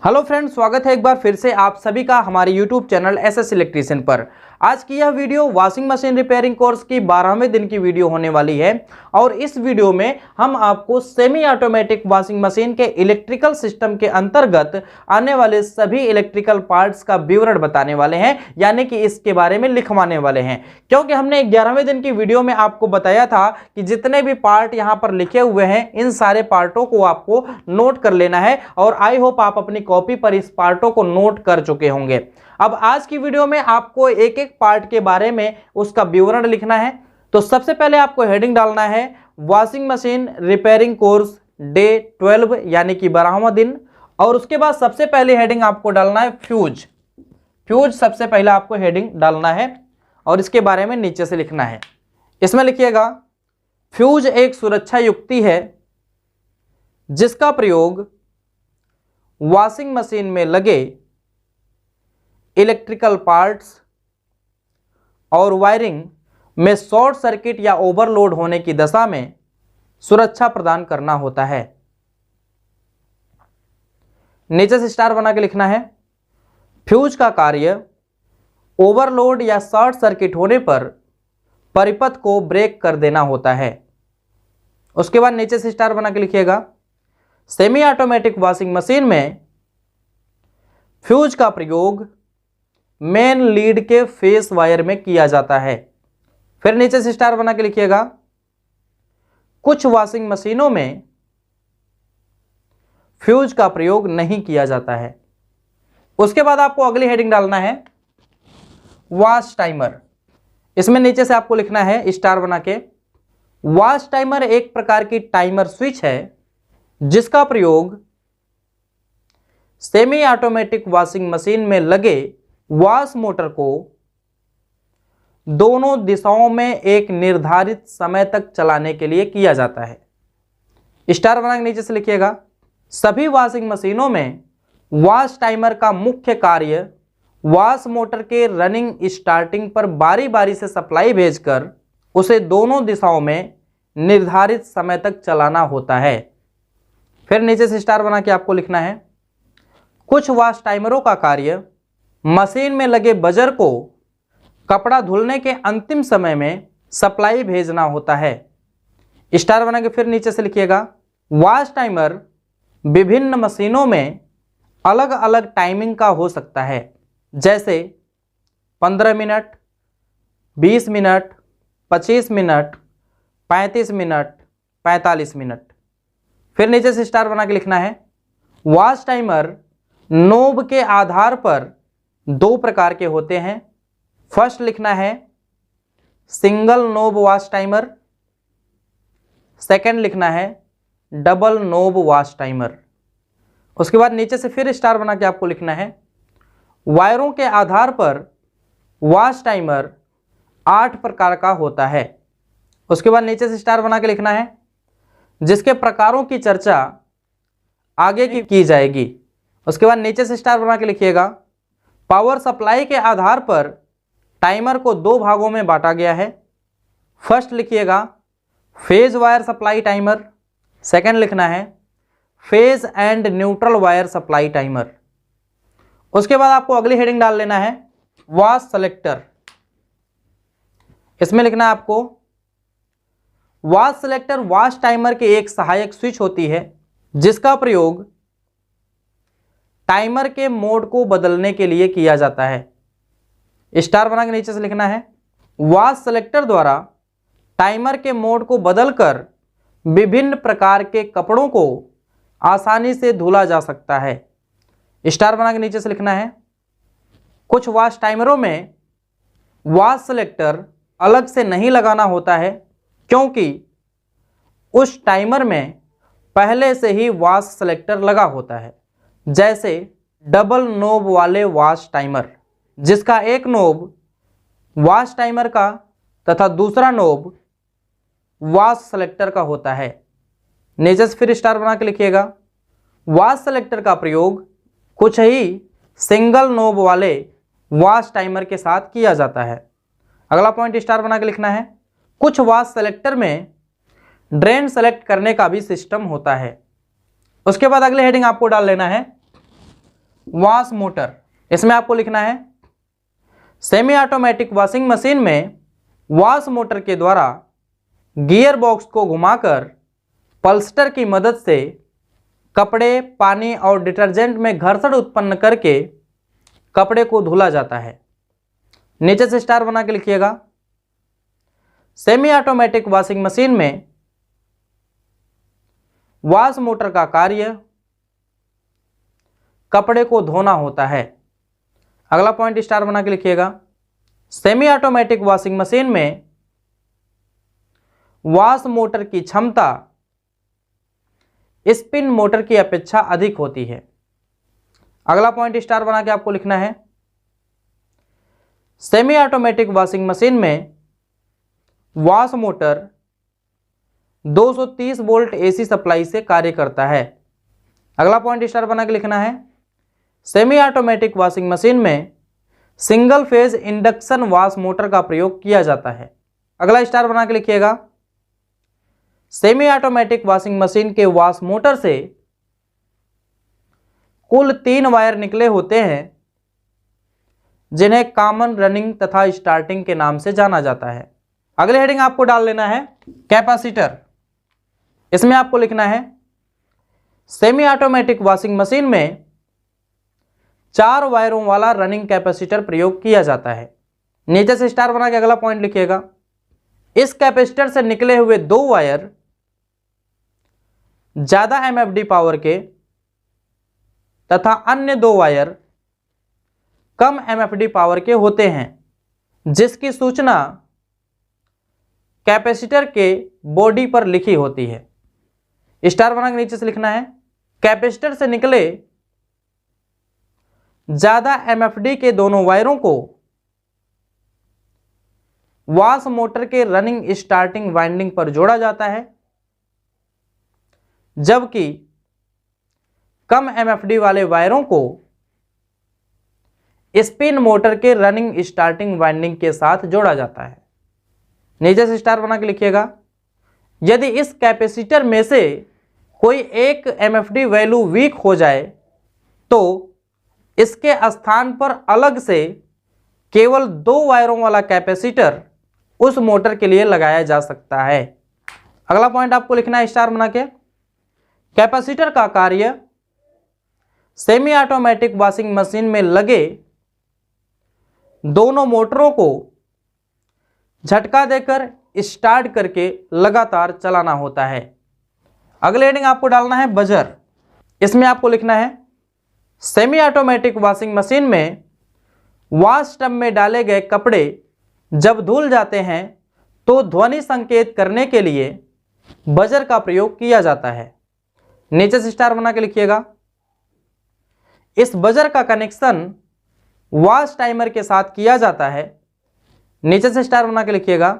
Hello friends, स्वागत है एक बार फिर से आप सभी का हमारे यूट्यूब चैनल एसएस इलेक्ट्रीशियन पर। आज की यह video washing machine repairing course की 12वें दिन की वीडियो होने वाली है और इस वीडियो में हम आपको सेमी ऑटोमेटिक वॉशिंग मशीन के इलेक्ट्रिकल सिस्टम के अंतर्गत आने वाले सभी इलेक्ट्रिकल पार्ट्स का विवरण बताने वाले हैं, यानी कि इसके बारे में लिखवाने वाले हैं। क्योंकि हमने 11वें दिन की वीडियो में आपको बताया था कि जितने भी पार्ट यहाँ पर लिखे हुए हैं इन सारे पार्टों को आपको नोट कर लेना है और आई होप आप अपनी कॉपी पर इस पार्टों को नोट कर चुके होंगे। अब आज की वीडियो में आपको एक एक पार्ट के बारे में उसका विवरण लिखना है। तो सबसे पहले आपको हेडिंग डालना है washing machine repairing course day 12 यानी कि 12वां दिन। और उसके बाद सबसे पहले हेडिंग आपको डालना है फ्यूज सबसे पहले आपको हेडिंग डालना है और इसके बारे में नीचे से लिखना है। इसमें लिखिएगा फ्यूज एक सुरक्षा युक्ति है जिसका प्रयोग वॉशिंग मशीन में लगे इलेक्ट्रिकल पार्ट्स और वायरिंग में शॉर्ट सर्किट या ओवरलोड होने की दशा में सुरक्षा प्रदान करना होता है। नीचे से स्टार बना के लिखना है फ्यूज का कार्य ओवरलोड या शॉर्ट सर्किट होने पर परिपथ को ब्रेक कर देना होता है। उसके बाद नीचे से स्टार बना के लिखिएगा सेमी ऑटोमेटिक वॉशिंग मशीन में फ्यूज का प्रयोग मेन लीड के फेस वायर में किया जाता है। फिर नीचे से स्टार बना के लिखिएगा कुछ वॉशिंग मशीनों में फ्यूज का प्रयोग नहीं किया जाता है। उसके बाद आपको अगली हेडिंग डालना है वॉश टाइमर। इसमें नीचे से आपको लिखना है स्टार बना के वॉश टाइमर एक प्रकार की टाइमर स्विच है जिसका प्रयोग सेमी ऑटोमेटिक वॉशिंग मशीन में लगे वॉश मोटर को दोनों दिशाओं में एक निर्धारित समय तक चलाने के लिए किया जाता है। स्टार बना के नीचे से लिखिएगा सभी वॉशिंग मशीनों में वॉश टाइमर का मुख्य कार्य वॉश मोटर के रनिंग स्टार्टिंग पर बारी बारी से सप्लाई भेजकर उसे दोनों दिशाओं में निर्धारित समय तक चलाना होता है। फिर नीचे से स्टार बना के आपको लिखना है कुछ वॉश टाइमरों का कार्य मशीन में लगे बजर को कपड़ा धुलने के अंतिम समय में सप्लाई भेजना होता है। स्टार बना के फिर नीचे से लिखिएगा वॉश टाइमर विभिन्न मशीनों में अलग अलग टाइमिंग का हो सकता है, जैसे 15 minute, 20 minute, 25 minute, 35 minute, 45 minute. फिर नीचे से स्टार बना के लिखना है वॉश टाइमर नोब के आधार पर दो प्रकार के होते हैं। फर्स्ट लिखना है single knob wash timer, second लिखना है डबल नोब वॉश टाइमर। उसके बाद नीचे से फिर स्टार बना के आपको लिखना है वायरों के आधार पर वॉश टाइमर 8 प्रकार का होता है। उसके बाद नीचे से स्टार बना के लिखना है जिसके प्रकारों की चर्चा आगे की जाएगी। उसके बाद नीचे से स्टार बना के लिखिएगा पावर सप्लाई के आधार पर टाइमर को दो भागों में बांटा गया है। फर्स्ट लिखिएगा phase wire supply timer, second लिखना है phase and neutral wire supply timer. उसके बाद आपको अगली हेडिंग डाल लेना है वॉश सेलेक्टर। इसमें लिखना है आपको वॉश सेलेक्टर वॉश टाइमर की एक सहायक स्विच होती है जिसका प्रयोग टाइमर के मोड को बदलने के लिए किया जाता है। स्टार बना के नीचे से लिखना है वॉश सेलेक्टर द्वारा टाइमर के मोड को बदलकर विभिन्न प्रकार के कपड़ों को आसानी से धुला जा सकता है। स्टार बना के नीचे से लिखना है कुछ वॉश टाइमरों में वॉश सेलेक्टर अलग से नहीं लगाना होता है क्योंकि उस टाइमर में पहले से ही वॉश सेलेक्टर लगा होता है, जैसे डबल नोब वाले वॉश टाइमर जिसका एक नोब वॉश टाइमर का तथा दूसरा नोब वॉश सेलेक्टर का होता है। नीचे से फिर स्टार बना के लिखिएगा वॉश सेलेक्टर का प्रयोग कुछ ही सिंगल नोब वाले वॉश टाइमर के साथ किया जाता है। अगला पॉइंट स्टार बना के लिखना है कुछ वॉश सेलेक्टर में ड्रेन सेलेक्ट करने का भी सिस्टम होता है। उसके बाद अगले हेडिंग आपको डाल लेना है वॉश मोटर। इसमें आपको लिखना है सेमी ऑटोमेटिक वॉशिंग मशीन में वॉश मोटर के द्वारा गियर बॉक्स को घुमाकर पल्स्टर की मदद से कपड़े, पानी और डिटर्जेंट में घर्षण उत्पन्न करके कपड़े को धुला जाता है। नीचे से स्टार बना के लिखिएगा। सेमी ऑटोमेटिक वॉशिंग मशीन में वॉश मोटर का कार्य कपड़े को धोना होता है। अगला पॉइंट स्टार बना के लिखिएगा। सेमी ऑटोमेटिक वॉशिंग मशीन में वॉश मोटर की क्षमता स्पिन मोटर की अपेक्षा अधिक होती है। अगला पॉइंट स्टार बना के आपको लिखना है सेमी ऑटोमेटिक वॉशिंग मशीन में wash motor 230 volt AC supply से कार्य करता है। अगला पॉइंट स्टार बना के लिखना है सेमी ऑटोमेटिक वॉशिंग मशीन में single phase induction wash motor का प्रयोग किया जाता है। अगला स्टार बना के लिखिएगा। सेमी ऑटोमेटिक वॉशिंग मशीन के वॉश मोटर से कुल 3 वायर निकले होते हैं जिन्हें कॉमन रनिंग तथा स्टार्टिंग के नाम से जाना जाता है। अगले हेडिंग आपको डाल लेना है कैपेसिटर। इसमें आपको लिखना है सेमी ऑटोमेटिक वॉशिंग मशीन में 4 वायरों वाला रनिंग कैपेसिटर प्रयोग किया जाता है। नीचे से स्टार बना के अगला पॉइंट लिखिएगा। इस कैपेसिटर से निकले हुए 2 वायर ज्यादा एमएफडी पावर के तथा अन्य 2 वायर कम एमएफडी पावर के होते हैं, जिसकी सूचना कैपेसिटर के बॉडी पर लिखी होती है। स्टार बना के नीचे से लिखना है कैपेसिटर से निकले ज्यादा एमएफडी के दोनों वायरों को वॉश मोटर के रनिंग स्टार्टिंग वाइंडिंग पर जोड़ा जाता है, जबकि कम एमएफडी वाले वायरों को स्पिन मोटर के रनिंग स्टार्टिंग वाइंडिंग के साथ जोड़ा जाता है। नीचे से स्टार बना के लिखिएगा। यदि इस कैपेसिटर में से कोई एक एमएफडी वैल्यू वीक हो जाए तो इसके स्थान पर अलग से केवल 2 वायरों वाला कैपेसिटर उस मोटर के लिए लगाया जा सकता है। अगला पॉइंट आपको लिखना है स्टार बना के कैपेसिटर का कार्य सेमी ऑटोमेटिक वॉशिंग मशीन में लगे दोनों मोटरों को झटका देकर स्टार्ट करके लगातार चलाना होता है। अगले हेडिंग आपको डालना है बजर। इसमें आपको लिखना है सेमी ऑटोमेटिक वॉशिंग मशीन में वॉश टब में डाले गए कपड़े जब धुल जाते हैं तो ध्वनि संकेत करने के लिए बजर का प्रयोग किया जाता है। नीचे से स्टार बना के लिखिएगा। इस बजर का कनेक्शन वॉश टाइमर के साथ किया जाता है। नीचे से स्टार बना के लिखिएगा।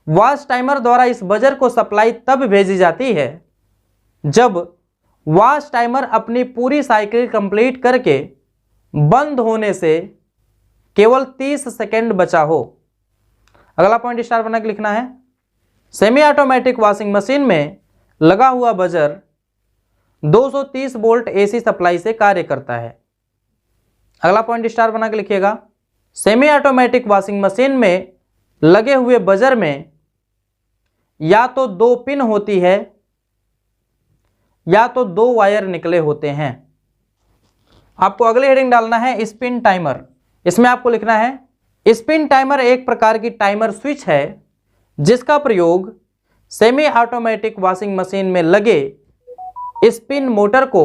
वॉश टाइमर द्वारा इस बजर को सप्लाई तब भेजी जाती है जब वॉश टाइमर अपनी पूरी साइकिल कंप्लीट करके बंद होने से केवल 30 सेकेंड बचा हो। अगला पॉइंट स्टार बना के लिखना है सेमी ऑटोमेटिक वॉशिंग मशीन में लगा हुआ बजर 230 वोल्ट एसी सप्लाई से कार्य करता है। अगला पॉइंट स्टार बना के लिखिएगा। सेमी ऑटोमेटिक वॉशिंग मशीन में लगे हुए बजर में या तो 2 पिन होती है या तो 2 वायर निकले होते हैं। आपको अगले हेडिंग डालना है स्पिन टाइमर। इसमें आपको लिखना है स्पिन टाइमर एक प्रकार की टाइमर स्विच है जिसका प्रयोग सेमी ऑटोमेटिक वॉशिंग मशीन में लगे स्पिन मोटर को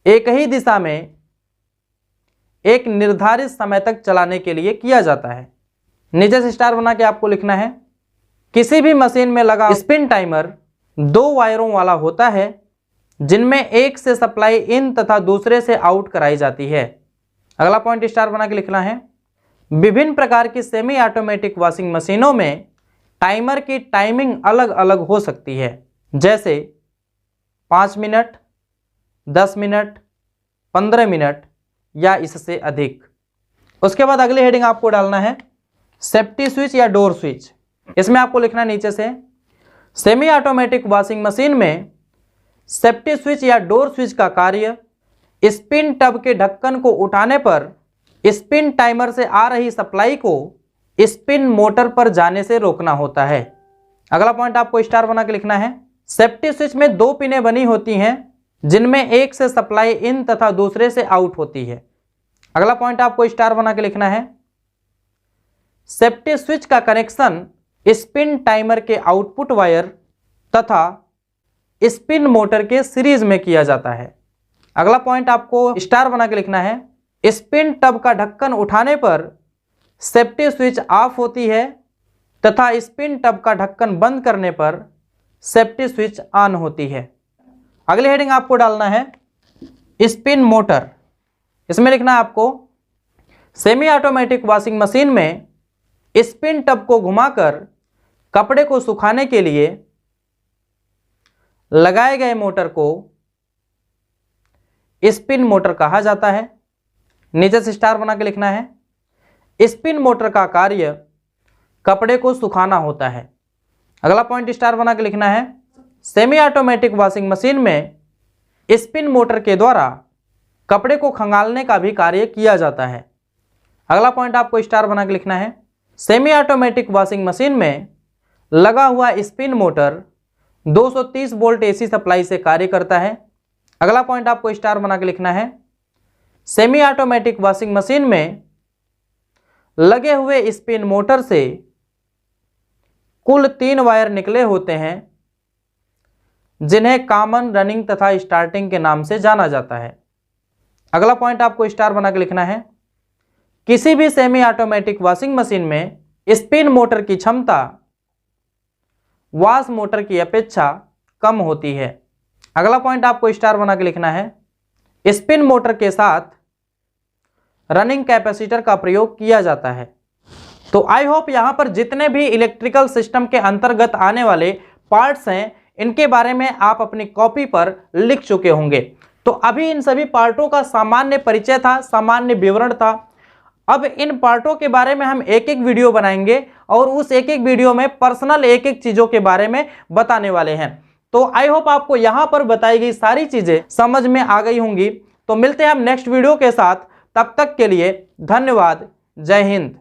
एक ही दिशा में एक निर्धारित समय तक चलाने के लिए किया जाता है। नीचे से स्टार बना के आपको लिखना है किसी भी मशीन में लगा स्पिन टाइमर 2 वायरों वाला होता है जिनमें एक से सप्लाई इन तथा दूसरे से आउट कराई जाती है। अगला पॉइंट स्टार बना के लिखना है विभिन्न प्रकार की सेमी ऑटोमेटिक वॉशिंग मशीनों में टाइमर की टाइमिंग अलग अलग हो सकती है, जैसे 5 मिनट, 10 मिनट, 15 मिनट या इससे अधिक। उसके बाद अगली हेडिंग आपको डालना है सेफ्टी स्विच या डोर स्विच। इसमें आपको लिखना है नीचे से सेमी ऑटोमेटिक वॉशिंग मशीन में सेफ्टी स्विच या डोर स्विच का कार्य स्पिन टब के ढक्कन को उठाने पर स्पिन टाइमर से आ रही सप्लाई को स्पिन मोटर पर जाने से रोकना होता है। अगला पॉइंट आपको स्टार बना के लिखना है। सेफ्टी स्विच में दो पिनें बनी होती हैं जिनमें एक से सप्लाई इन तथा दूसरे से आउट होती है। अगला पॉइंट आपको स्टार बना के लिखना है। सेफ्टी स्विच का कनेक्शन स्पिन टाइमर के आउटपुट वायर तथा स्पिन मोटर के सीरीज में किया जाता है। अगला पॉइंट आपको स्टार बना के लिखना है। स्पिन टब का ढक्कन उठाने पर सेफ्टी स्विच ऑफ होती है तथा स्पिन टब का ढक्कन बंद करने पर सेफ्टी स्विच ऑन होती है। अगली हेडिंग आपको डालना है स्पिन मोटर। इसमें लिखना है आपको सेमी ऑटोमेटिक वॉशिंग मशीन में स्पिन टब को घुमाकर कपड़े को सुखाने के लिए लगाए गए मोटर को स्पिन मोटर कहा जाता है। नीचे से स्टार बना के लिखना है। स्पिन मोटर का कार्य कपड़े को सुखाना होता है। अगला पॉइंट स्टार बना के लिखना है। सेमी ऑटोमेटिक वॉशिंग मशीन में स्पिन मोटर के द्वारा कपड़े को खंगालने का भी कार्य किया जाता है। अगला पॉइंट आपको स्टार बना के लिखना है। सेमी ऑटोमेटिक वॉशिंग मशीन में लगा हुआ spin motor 230 volt AC supply से कार्य करता है। अगला पॉइंट आपको स्टार बना के लिखना है। सेमी ऑटोमेटिक वॉशिंग मशीन में लगे हुए स्पिन मोटर से कुल 3 वायर निकले होते हैं जिन्हें कॉमन, रनिंग तथा स्टार्टिंग के नाम से जाना जाता है। अगला पॉइंट आपको स्टार बना के लिखना है। किसी भी सेमी ऑटोमेटिक वॉशिंग मशीन में स्पिन मोटर की क्षमता वॉश मोटर की अपेक्षा कम होती है। अगला पॉइंट आपको स्टार बना के लिखना है। स्पिन मोटर के साथ रनिंग कैपेसिटर का प्रयोग किया जाता है। तो आई होप यहाँ पर जितने भी इलेक्ट्रिकल सिस्टम के अंतर्गत आने वाले पार्ट्स हैं इनके बारे में आप अपनी कॉपी पर लिख चुके होंगे। तो अभी इन सभी पार्टों का सामान्य परिचय था, सामान्य विवरण था। अब इन पार्टों के बारे में हम एक एक वीडियो बनाएंगे और उस एक एक वीडियो में पर्सनल एक एक चीज़ों के बारे में बताने वाले हैं। तो आई होप आपको यहाँ पर बताई गई सारी चीज़ें समझ में आ गई होंगी। तो मिलते हैं हम नेक्स्ट वीडियो के साथ, तब तक के लिए धन्यवाद। जय हिंद।